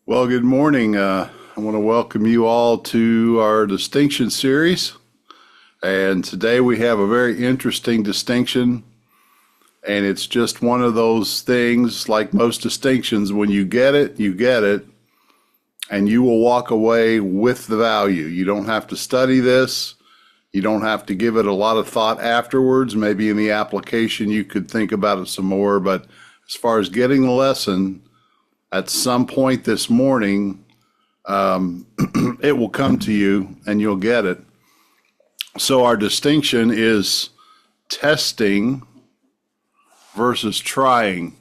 Well, good morning. I want to welcome you all to our distinction series. And today we have a very interesting distinction. And it's just one of those things, like most distinctions, when you get it, you get it, and you will walk away with the value. You don't have to study this. You don't have to give it a lot of thought afterwards. Maybe in the application you could think about it some more. But as far as getting the lesson, at some point this morning, it will come to you and you'll get it. So our distinction is testing versus trying.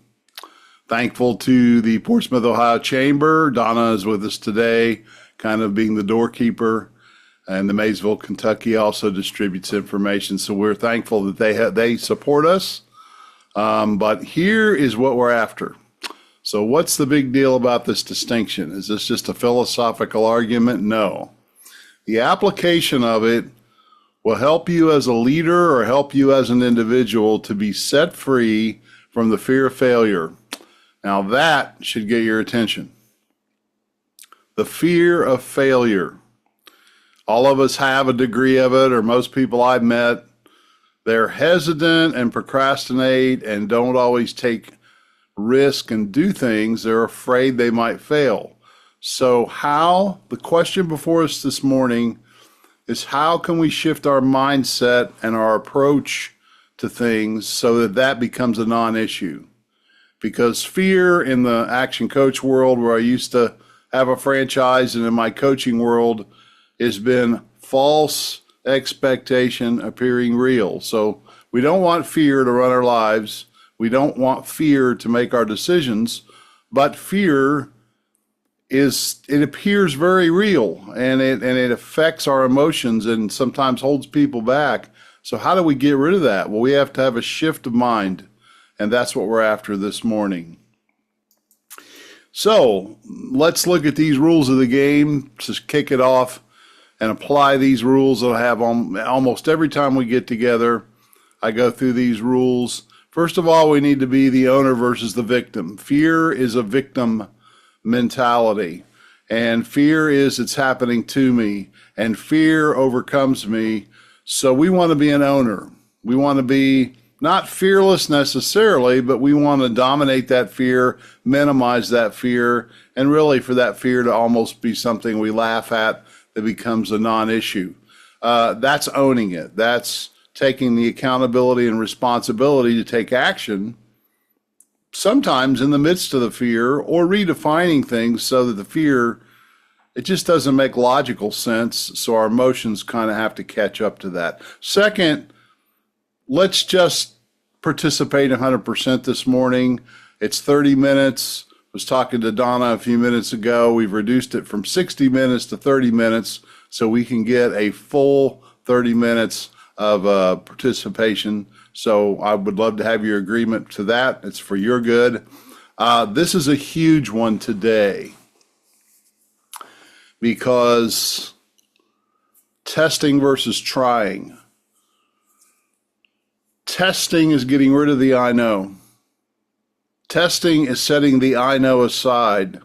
Thankful to the Portsmouth, Ohio Chamber. Donna is with us today, kind of being the doorkeeper, and the Maysville, Kentucky also distributes information. So we're thankful that they support us. But here is what we're after. So what's the big deal about this distinction? Is this just a philosophical argument? No. The application of it will help you as a leader or help you as an individual to be set free from the fear of failure. Now that should get your attention. The fear of failure. All of us have a degree of it, or most people I've met. They're hesitant and procrastinate and don't always take risk and do things. They're afraid they might fail. So the question before us this morning is, how can we shift our mindset and our approach to things so that becomes a non-issue? Because fear in the action coach world, where I used to have a franchise, and in my coaching world, has been false expectation appearing real. So we don't want fear to run our lives. We don't want fear to make our decisions, but fear it appears very real, and it affects our emotions and sometimes holds people back. So how do we get rid of that? Well, we have to have a shift of mind, and that's what we're after this morning. So let's look at these rules of the game to kick it off and apply these rules that I have almost every time we get together. I go through these rules. First of all, we need to be the owner versus the victim. Fear is a victim mentality, and fear is it's happening to me, and fear overcomes me. So we want to be an owner. We want to be not fearless necessarily, but we want to dominate that fear, minimize that fear, and really for that fear to almost be something we laugh at that becomes a non-issue. That's owning it. That's taking the accountability and responsibility to take action, sometimes in the midst of the fear, or redefining things so that the fear, it just doesn't make logical sense. So our emotions kind of have to catch up to that. Second, let's just participate 100% this morning. It's 30 minutes. I was talking to Donna a few minutes ago. We've reduced it from 60 minutes to 30 minutes so we can get a full 30 minutes of participation. So I would love to have your agreement to that. It's for your good. This is a huge one today because testing versus trying. Testing is getting rid of the I know. Testing is setting the I know aside.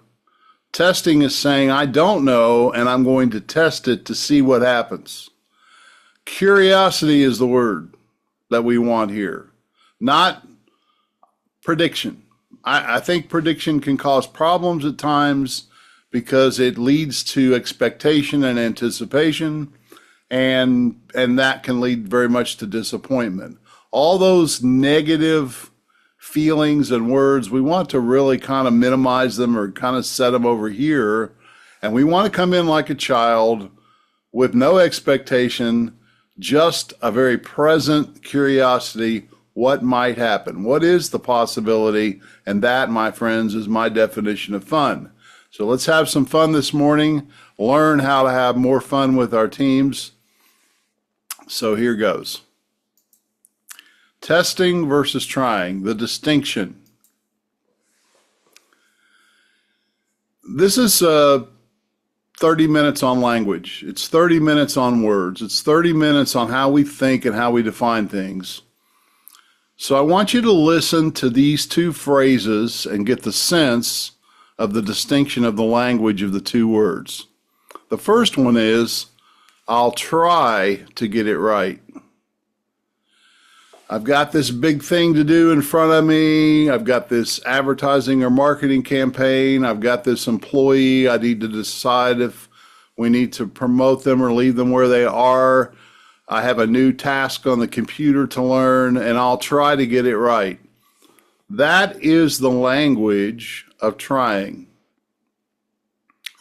Testing is saying, I don't know, and I'm going to test it to see what happens. Curiosity is the word that we want here, not prediction. I think prediction can cause problems at times because it leads to expectation and anticipation, and that can lead very much to disappointment. All those negative feelings and words, we want to really kind of minimize them or kind of set them over here, and we want to come in like a child with no expectation, just a very present curiosity. What might happen? What is the possibility? And that, my friends, is my definition of fun. So let's have some fun this morning, learn how to have more fun with our teams. So here goes. Testing versus trying, the distinction. This is 30 minutes on language. It's 30 minutes on words. It's 30 minutes on how we think and how we define things. So I want you to listen to these two phrases and get the sense of the distinction of the language of the two words. The first one is, I'll try to get it right. I've got this big thing to do in front of me. I've got this advertising or marketing campaign. I've got this employee. I need to decide if we need to promote them or leave them where they are. I have a new task on the computer to learn, and I'll try to get it right. That is the language of trying.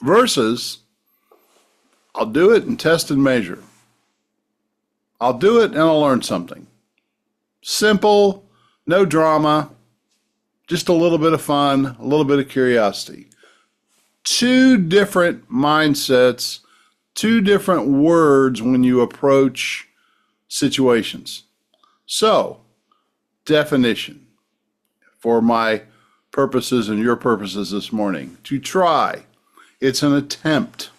Versus, I'll do it and test and measure. I'll do it and I'll learn something. Simple, no drama, just a little bit of fun, a little bit of curiosity. Two different mindsets, two different words when you approach situations. So, definition for my purposes and your purposes this morning. To try, it's an attempt.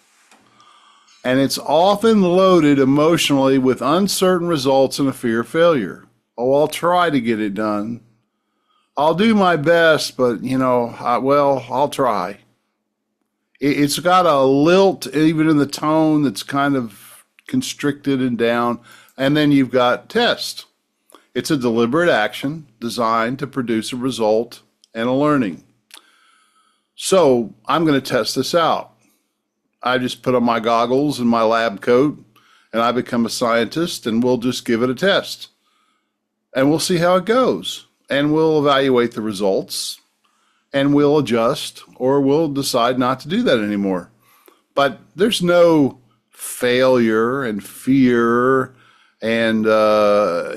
And it's often loaded emotionally with uncertain results and a fear of failure. Oh, I'll try to get it done. I'll do my best, but, I'll try. It's got a lilt, even in the tone, that's kind of constricted and down. And then you've got test. It's a deliberate action designed to produce a result and a learning. So I'm going to test this out. I just put on my goggles and my lab coat, and I become a scientist, and we'll just give it a test. And we'll see how it goes. And we'll evaluate the results, and we'll adjust, or we'll decide not to do that anymore. But there's no failure and fear and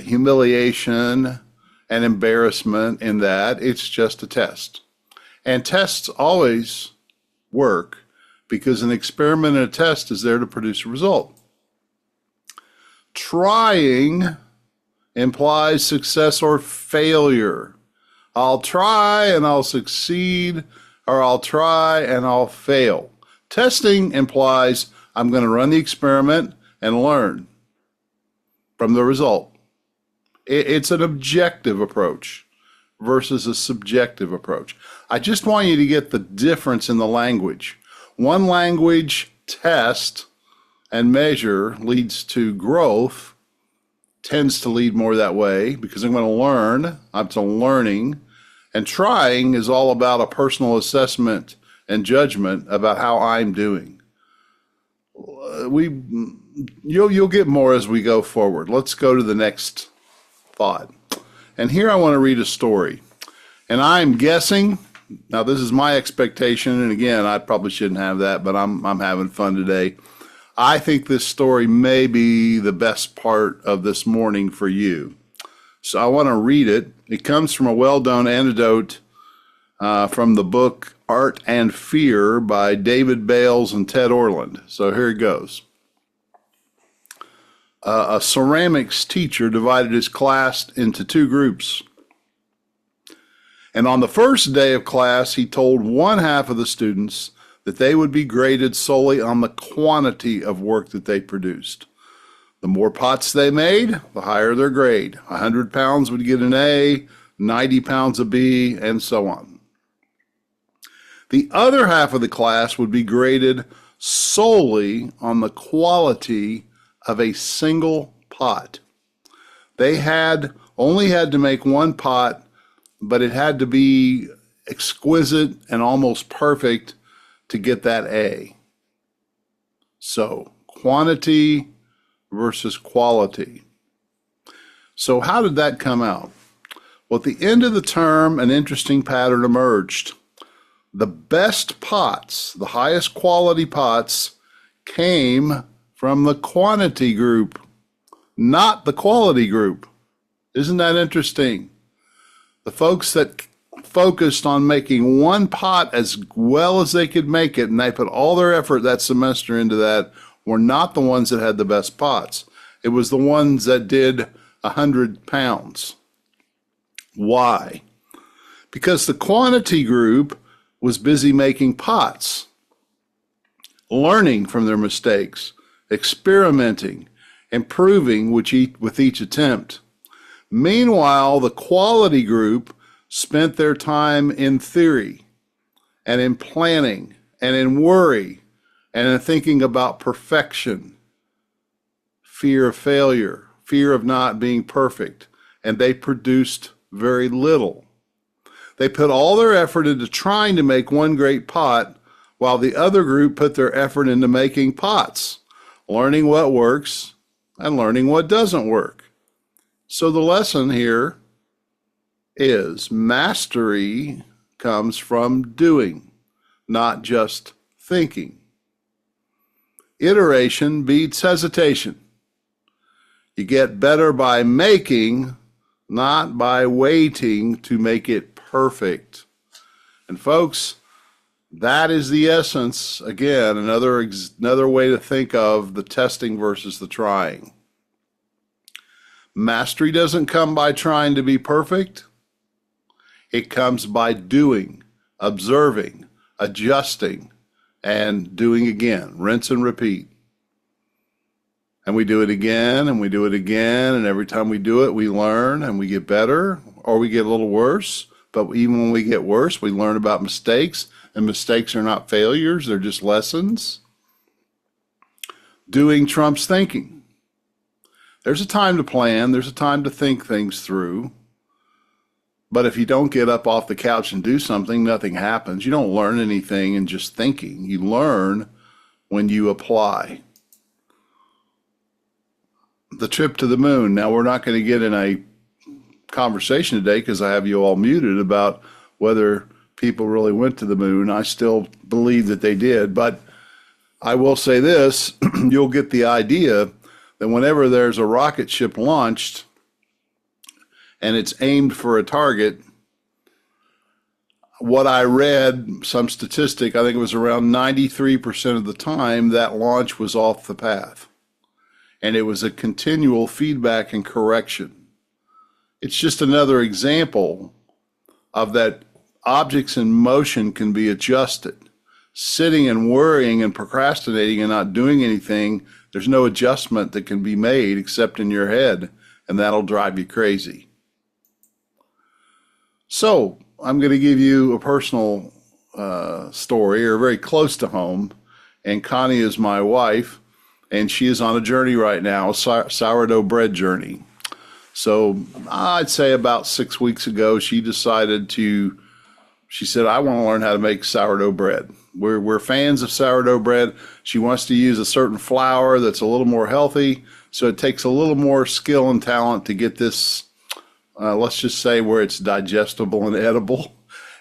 humiliation and embarrassment in that. It's just a test. And tests always work because an experiment and a test is there to produce a result. Trying implies success or failure. I'll try and I'll succeed, or I'll try and I'll fail. Testing implies I'm going to run the experiment and learn from the result. It's an objective approach versus a subjective approach. I just want you to get the difference in the language. One language, test and measure, leads to growth, tends to lead more that way because I'm going to learn. I'm to learning. And trying is all about a personal assessment and judgment about how I'm doing. You'll get more as we go forward. Let's go to the next thought. And here I want to read a story. And I'm guessing, now this is my expectation, and again, I probably shouldn't have that, but I'm having fun today. I think this story may be the best part of this morning for you. So I want to read it. It comes from a well-known anecdote from the book Art and Fear by David Bales and Ted Orland. So here it goes. A ceramics teacher divided his class into two groups. And on the first day of class, he told one half of the students that they would be graded solely on the quantity of work that they produced. The more pots they made, the higher their grade. 100 pounds would get an A, 90 pounds a B, and so on. The other half of the class would be graded solely on the quality of a single pot. They only had to make one pot, but it had to be exquisite and almost perfect to get that A. So, quantity versus quality. So how did that come out? Well, at the end of the term, an interesting pattern emerged. The best pots, the highest quality pots, came from the quantity group, not the quality group. Isn't that interesting? The folks that focused on making one pot as well as they could make it, and they put all their effort that semester into that, were not the ones that had the best pots. It was the ones that did 100 pounds. Why? Because the quantity group was busy making pots, learning from their mistakes, experimenting, improving with each attempt. Meanwhile, the quality group spent their time in theory and in planning and in worry and in thinking about perfection, fear of failure, fear of not being perfect, and they produced very little. They put all their effort into trying to make one great pot, while the other group put their effort into making pots, learning what works and learning what doesn't work. So the lesson here is mastery comes from doing, not just thinking. Iteration beats hesitation. You get better by making, not by waiting to make it perfect. And folks, that is the essence, again, another way to think of the testing versus the trying. Mastery doesn't come by trying to be perfect. It comes by doing, observing, adjusting, and doing again. Rinse and repeat. And we do it again, and we do it again, and every time we do it, we learn, and we get better, or we get a little worse. But even when we get worse, we learn about mistakes, and mistakes are not failures, they're just lessons. Doing trumps thinking. There's a time to plan, there's a time to think things through. But if you don't get up off the couch and do something, nothing happens. You don't learn anything in just thinking. You learn when you apply. The trip to the moon. Now, we're not going to get in a conversation today because I have you all muted about whether people really went to the moon. I still believe that they did, but I will say this, you'll get the idea that whenever there's a rocket ship launched and it's aimed for a target, what I read, some statistic, I think it was around 93% of the time that launch was off the path. And it was a continual feedback and correction. It's just another example of that objects in motion can be adjusted. Sitting and worrying and procrastinating and not doing anything, there's no adjustment that can be made except in your head, and that'll drive you crazy. So I'm going to give you a personal story, or very close to home, and Connie is my wife, and she is on a journey right now, a sourdough bread journey. So I'd say about 6 weeks ago, she said, I want to learn how to make sourdough bread. We're fans of sourdough bread. She wants to use a certain flour that's a little more healthy. So it takes a little more skill and talent to get this, let's just say, where it's digestible and edible.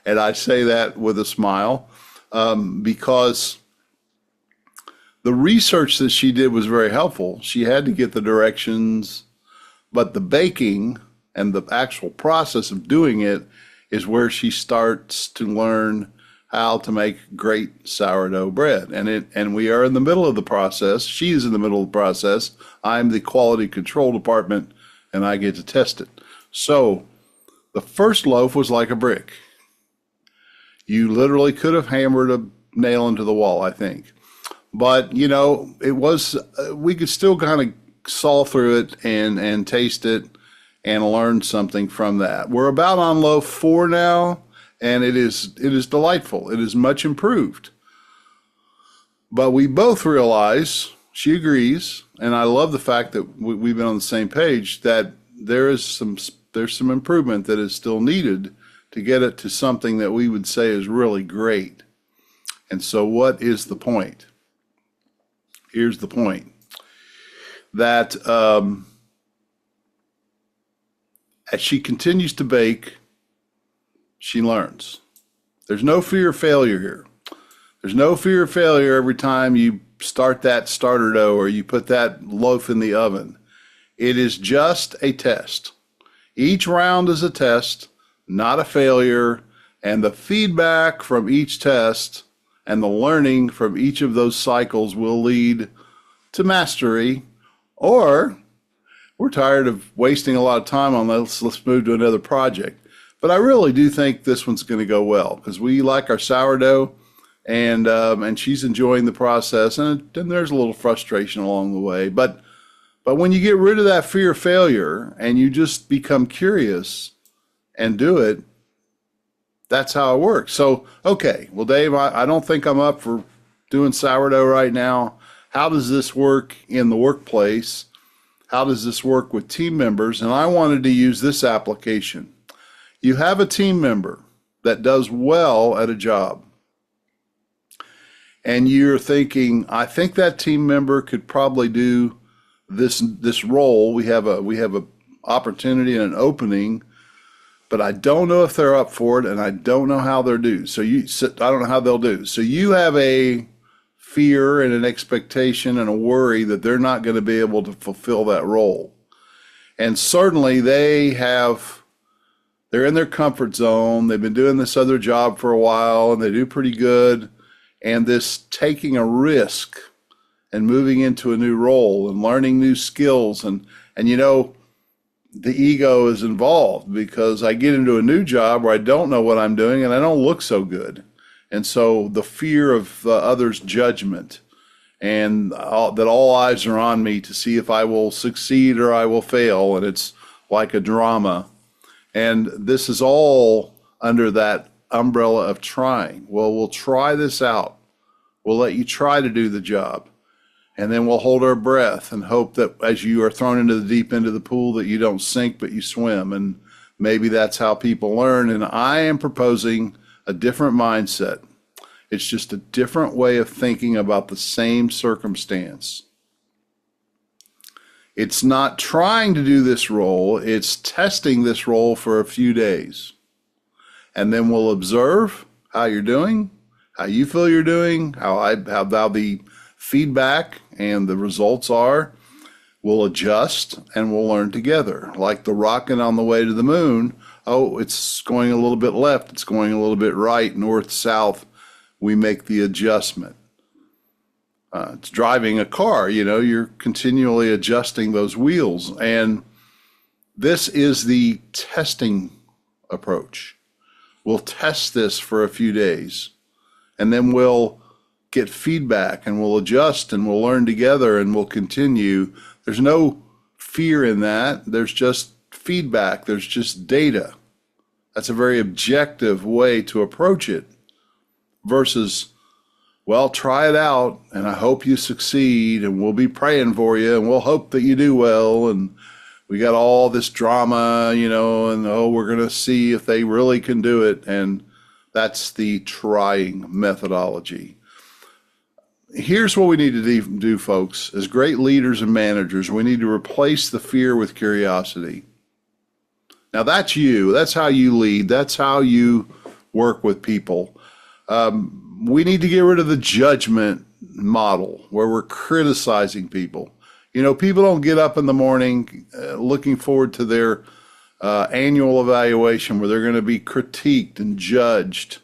And I say that with a smile because the research that she did was very helpful. She had to get the directions, but the baking and the actual process of doing it is where she starts to learn how to make great sourdough bread. And we are in the middle of the process. She's in the middle of the process. I'm the quality control department, and I get to test it. So the first loaf was like a brick. You literally could have hammered a nail into the wall, I think. But, it was, we could still kind of saw through it and taste it and learn something from that. We're about on loaf 4 now, and it is delightful. It is much improved. But we both realize, she agrees, and I love the fact that we've been on the same page, that there's some improvement that is still needed to get it to something that we would say is really great. And so what is the point? Here's the point. That as she continues to bake, she learns. There's no fear of failure here. There's no fear of failure every time you start that starter dough or you put that loaf in the oven. It is just a test. Each round is a test, not a failure, and the feedback from each test and the learning from each of those cycles will lead to mastery, or we're tired of wasting a lot of time on this, let's move to another project. But I really do think this one's going to go well because we like our sourdough, and she's enjoying the process, and there's a little frustration along the way. But when you get rid of that fear of failure and you just become curious and do it, That's how it works. So, okay, well, Dave, I don't think I'm up for doing sourdough right now. How does this work in the workplace? How does this work with team members? And I wanted to use this application. You have a team member that does well at a job, and you're thinking, I think that team member could probably do this role. We have a opportunity and an opening, but I don't know if they're up for it, and I don't know how they're due. I don't know how they'll do. So you have a fear and an expectation and a worry that they're not going to be able to fulfill that role. And certainly they're in their comfort zone. They've been doing this other job for a while and they do pretty good. And this taking a risk and moving into a new role and learning new skills and the ego is involved because I get into a new job where I don't know what I'm doing and I don't look so good. And so the fear of others' judgment and that all eyes are on me to see if I will succeed or I will fail. And it's like a drama. And this is all under that umbrella of trying. Well, we'll try this out. We'll let you try to do the job. And then we'll hold our breath and hope that as you are thrown into the deep end of the pool that you don't sink, but you swim. And maybe that's how people learn. And I am proposing a different mindset. It's just a different way of thinking about the same circumstance. It's not trying to do this role, it's testing this role for a few days. And then we'll observe how you're doing, how you feel you're doing, how the feedback and the results are. We'll adjust and we'll learn together. Like the rocket on the way to the moon. Oh, it's going a little bit left, it's going a little bit right, north, south. We make the adjustment. It's driving a car, you're continually adjusting those wheels. And this is the testing approach. We'll test this for a few days and then we'll get feedback and we'll adjust and we'll learn together and we'll continue. There's no fear in that. There's just feedback. There's just data. That's a very objective way to approach it versus, well, try it out and I hope you succeed and we'll be praying for you and we'll hope that you do well. And we got all this drama, and we're going to see if they really can do it. And that's the trying methodology. Here's what we need to do, folks. As great leaders and managers, we need to replace the fear with curiosity. Now, that's you. That's how you lead. That's how you work with people. We need to get rid of the judgment model where we're criticizing people. People don't get up in the morning looking forward to their annual evaluation where they're going to be critiqued and judged.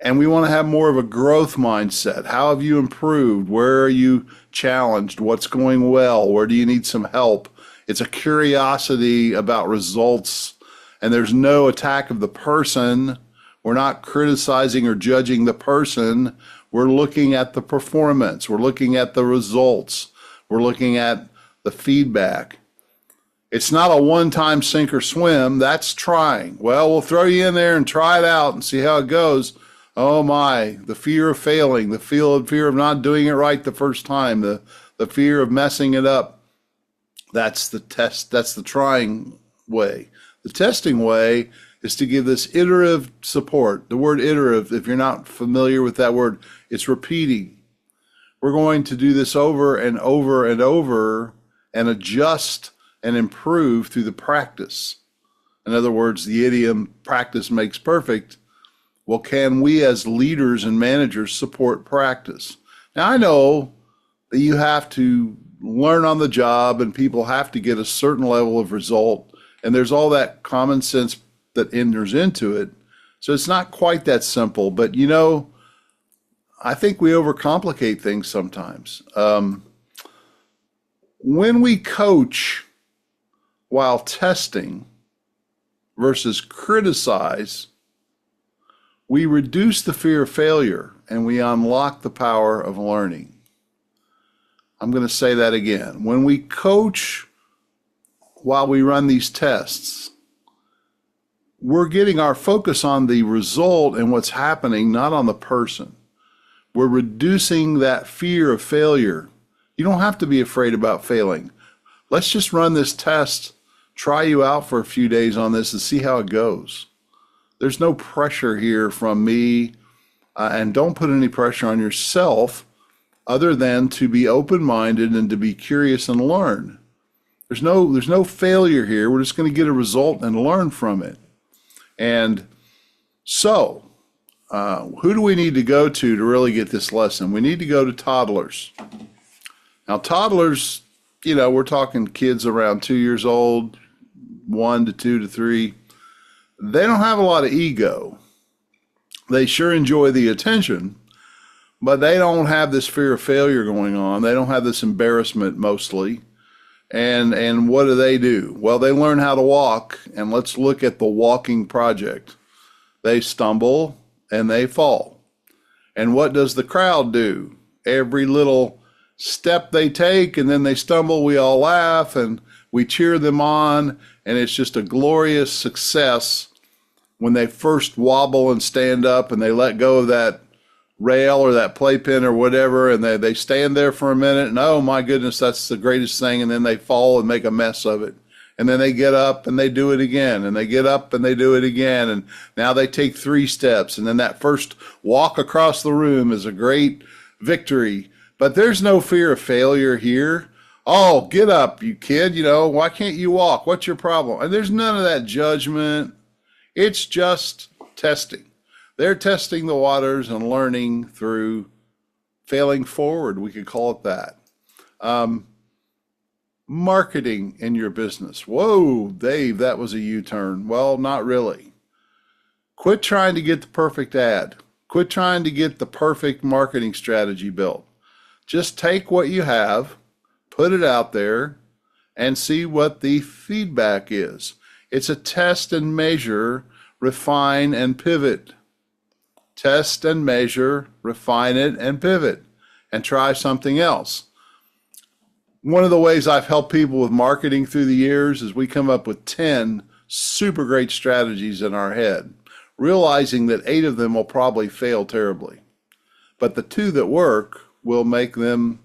And we want to have more of a growth mindset. How have you improved? Where are you challenged? What's going well? Where do you need some help? It's a curiosity about results, and there's no attack of the person. We're not criticizing or judging the person. We're looking at the performance. We're looking at the results. We're looking at the feedback. It's not a one-time sink or swim. That's trying. Well, we'll throw you in there and try it out and see how it goes. Oh my, the fear of failing, the fear of not doing it right the first time, the fear of messing it up. That's the test. That's the trying way. The testing way is to give this iterative support. The word iterative, if you're not familiar with that word, it's repeating. We're going to do this over and over and over and adjust and improve through the practice. In other words, the idiom practice makes perfect. Well, can we as leaders and managers support practice? Now, I know that you have to learn on the job and people have to get a certain level of result, and there's all that common sense that enters into it. So it's not quite that simple, but I think we overcomplicate things sometimes. When we coach while testing versus criticize, we reduce the fear of failure and we unlock the power of learning. I'm going to say that again. When we coach while we run these tests, we're getting our focus on the result and what's happening, not on the person. We're reducing that fear of failure. You don't have to be afraid about failing. Let's just run this test, try you out for a few days on this and see how it goes. There's no pressure here from me, and don't put any pressure on yourself other than to be open-minded and to be curious and learn. There's no failure here. We're just going to get a result and learn from it. And so, who do we need to go to really get this lesson? We need to go to toddlers. Now, toddlers, we're talking kids around 2 years old, 1 to 2 to 3. They don't have a lot of ego. They sure enjoy the attention, but they don't have this fear of failure going on. They don't have this embarrassment mostly. And what do? Well, they learn how to walk, and let's look at the walking project. They stumble and they fall. And what does the crowd do? Every little step they take and then they stumble, we all laugh and we cheer them on, and it's just a glorious success when they first wobble and stand up and they let go of that rail or that playpen or whatever, and they stand there for a minute and oh my goodness, that's the greatest thing, and then they fall and make a mess of it, and then they get up and they do it again, and they get up and they do it again, and now they take 3 steps, and then that first walk across the room is a great victory. But there's no fear of failure here. Oh, get up, you kid, why can't you walk? What's your problem? And there's none of that judgment. It's just testing. They're testing the waters and learning through failing forward. We could call it that. Marketing in your business. Whoa, Dave, that was a U-turn. Well, not really. Quit trying to get the perfect ad. Quit trying to get the perfect marketing strategy built. Just take what you have, put it out there, and see what the feedback is. It's a test and measure, refine and pivot. Test and measure, refine it, and pivot, and try something else. One of the ways I've helped people with marketing through the years is we come up with 10 super great strategies in our head, realizing that 8 of them will probably fail terribly. But the 2 that work will make them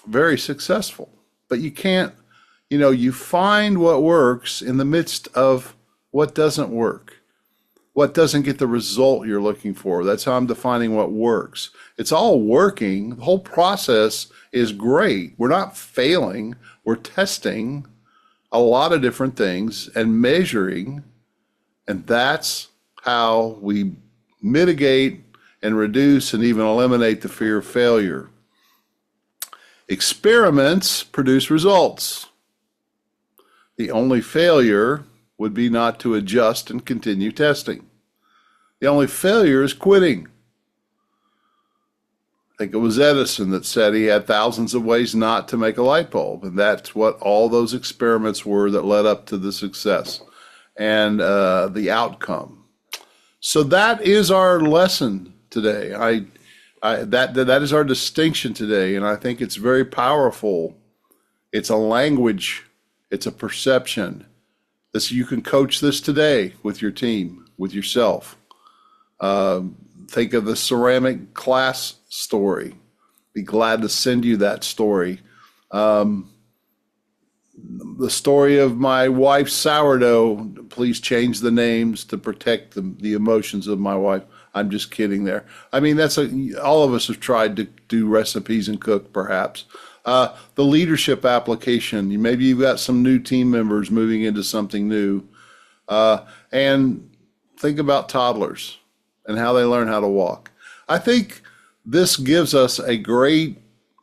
very successful. But you can't, you find what works in the midst of what doesn't work. What doesn't get the result you're looking for. That's how I'm defining what works. It's all working. The whole process is great. We're not failing. We're testing a lot of different things and measuring. And that's how we mitigate and reduce and even eliminate the fear of failure. Experiments produce results. The only failure would be not to adjust and continue testing. The only failure is quitting. I think it was Edison that said he had thousands of ways not to make a light bulb, and that's what all those experiments were that led up to the success and the outcome. So that is our lesson today. That is our distinction today, and I think it's very powerful. It's a language. It's a perception. You can coach this today with your team, with yourself. Think of the ceramic class story. Be glad to send you that story. The story of my wife's sourdough. Please change the names to protect the emotions of my wife. I'm just kidding there. I mean, all of us have tried to do recipes and cook, perhaps. The leadership application. Maybe you've got some new team members moving into something new. And think about toddlers and how they learn how to walk. I think this gives us a great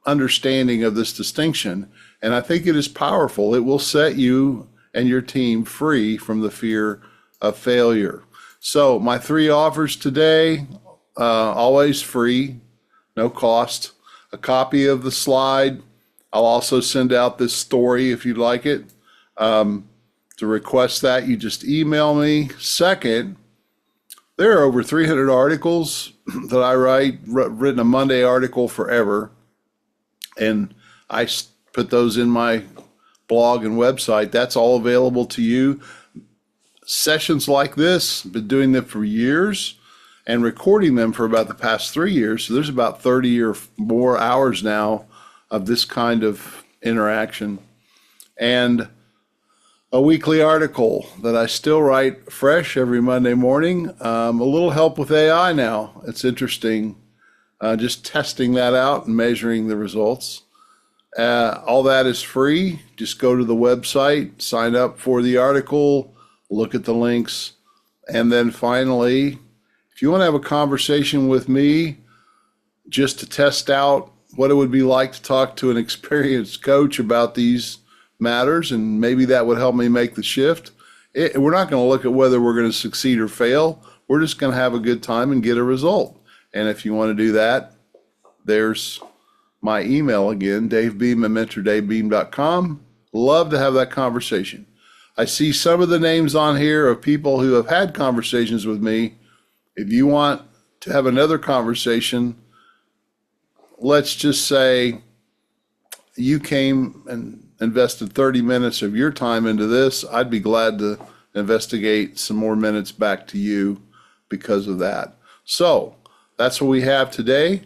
understanding of this distinction, and I think it is powerful. It will set you and your team free from the fear of failure. So my 3 offers today, always free, no cost. A copy of the slide. I'll also send out this story if you'd like it. To request that, you just email me. Second, there are over 300 articles that I written a Monday article forever, and I put those in my blog and website. That's all available to you. sessions like this. Been doing them for years and recording them for about the past 3 years. So there's about 30 or more hours now of this kind of interaction. And a weekly article that I still write fresh every Monday morning. A little help with AI now. It's interesting, just testing that out and measuring the results. All that is free. Just go to the website, sign up for the article, look at the links. And then finally, if you want to have a conversation with me just to test out what it would be like to talk to an experienced coach about these matters, and maybe that would help me make the shift. We're not going to look at whether we're going to succeed or fail. We're just going to have a good time and get a result. And if you want to do that, there's my email again, davebeam at mentordavebeam.com. Love to have that conversation. I see some of the names on here of people who have had conversations with me. If you want to have another conversation, let's just say you came and invested 30 minutes of your time into this. I'd be glad to investigate some more minutes back to you because of that. So that's what we have today.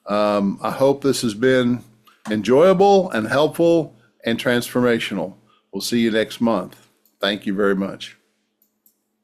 I hope this has been enjoyable and helpful and transformational. We'll see you next month. Thank you very much.